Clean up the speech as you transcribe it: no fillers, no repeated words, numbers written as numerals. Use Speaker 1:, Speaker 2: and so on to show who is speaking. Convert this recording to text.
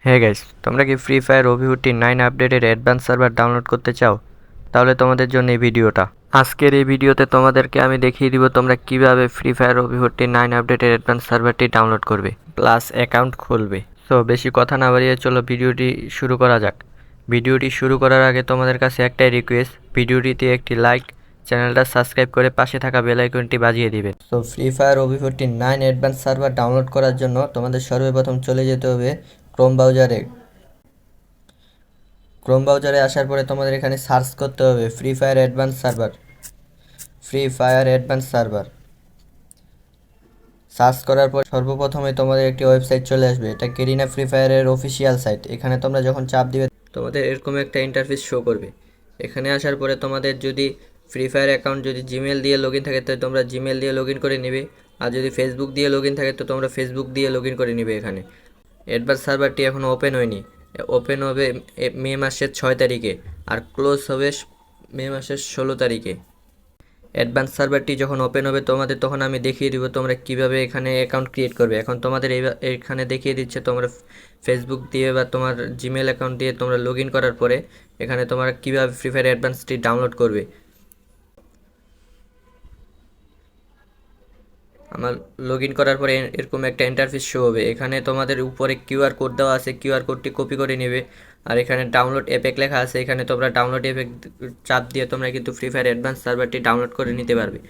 Speaker 1: Hey guys, তোমরা কি free Fire ওভিউটি 9 আপডেটের অ্যাডভান্স সার্ভার ডাউনলোড করতে চাও? তাহলে তোমাদের জন্য এই ভিডিওটা। আজকের এই ভিডিওতে তোমাদেরকে আমি দেখিয়ে দিব তোমরা কিভাবে ফ্রি ফায়ার ওভিউটি 9 আপডেটের অ্যাডভান্স সার্ভারটি ডাউনলোড করবে প্লাস অ্যাকাউন্ট খুলবে। সো বেশি কথা না বাড়িয়ে চলো ভিডিওটি শুরু করা যাক। ভিডিওটি শুরু করার আগে তোমাদের কাছে একটাই রিকোয়েস্ট, ভিডিওটিতে একটি লাইক, চ্যানেলটা সাবস্ক্রাইব করে পাশে থাকা বেল আইকনটি বাজিয়ে দিবেন। সো ফ্রি ফায়ার ওভিউটি 9 অ্যাডভান্স সার্ভার ডাউনলোড করার জন্য তোমাদের সর্বপ্রথম চলে যেতে হবে ক্রোম ব্রাউজারে আসার পরে তোমাদের এখানে সার্চ করতে হবে free fire advance server. Search করার পর সর্বপ্রথমে তোমাদের একটি ওয়েবসাইট চলে আসবে, এটা গেরিনা ফ্রি ফায়ারের অফিসিয়াল সাইট। এখানে তোমরা যখন চাপ দিবে তোমাদের এরকম একটা ইন্টারফেস শো করবে। এখানে আসার পরে তোমাদের যদি ফ্রি ফায়ার অ্যাকাউন্ট যদি জিমেল দিয়ে লগ ইন থাকে তো তোমরা জিমেল দিয়ে লগ ইন করে নেবে, আর যদি ফেসবুক দিয়ে লগ ইন থাকে তো তোমরা ফেসবুক দিয়ে লগ ইন করে নেবে। এখানে অ্যাডভান্স সার্ভারটি এখনও ওপেন হয়নি, ওপেন হবে মে মাসের 6 তারিখে আর ক্লোজ হবে মে মাসের 16 তারিখে। অ্যাডভান্স সার্ভারটি যখন ওপেন হবে তোমাদের, তখন আমি দেখিয়ে দিব তোমরা কিভাবে এখানে অ্যাকাউন্ট ক্রিয়েট করবে। এখন তোমাদের এখানে দেখিয়ে দিচ্ছে তোমরা ফেসবুক দিয়ে বা তোমার জিমেল অ্যাকাউন্ট দিয়ে তোমরা লগ ইন করার পরে এখানে তোমরা কীভাবে ফ্রি ফায়ার অ্যাডভান্সটি ডাউনলোড করবে। আমার লগ ইন করার পরে এরকম একটা ইন্টারফেস শো হবে। এখানে তোমাদের উপরে কিউআর কোড দেওয়া আছে, কিউআর কোডটি কপি করে নেবে। আর এখানে ডাউনলোড এপেক লেখা আছে, এখানে তোমরা ডাউনলোড এপেক চাপ দিয়ে তোমরা কিন্তু ফ্রি ফায়ার অ্যাডভান্স সার্ভারটি ডাউনলোড করে নিতে পারবে।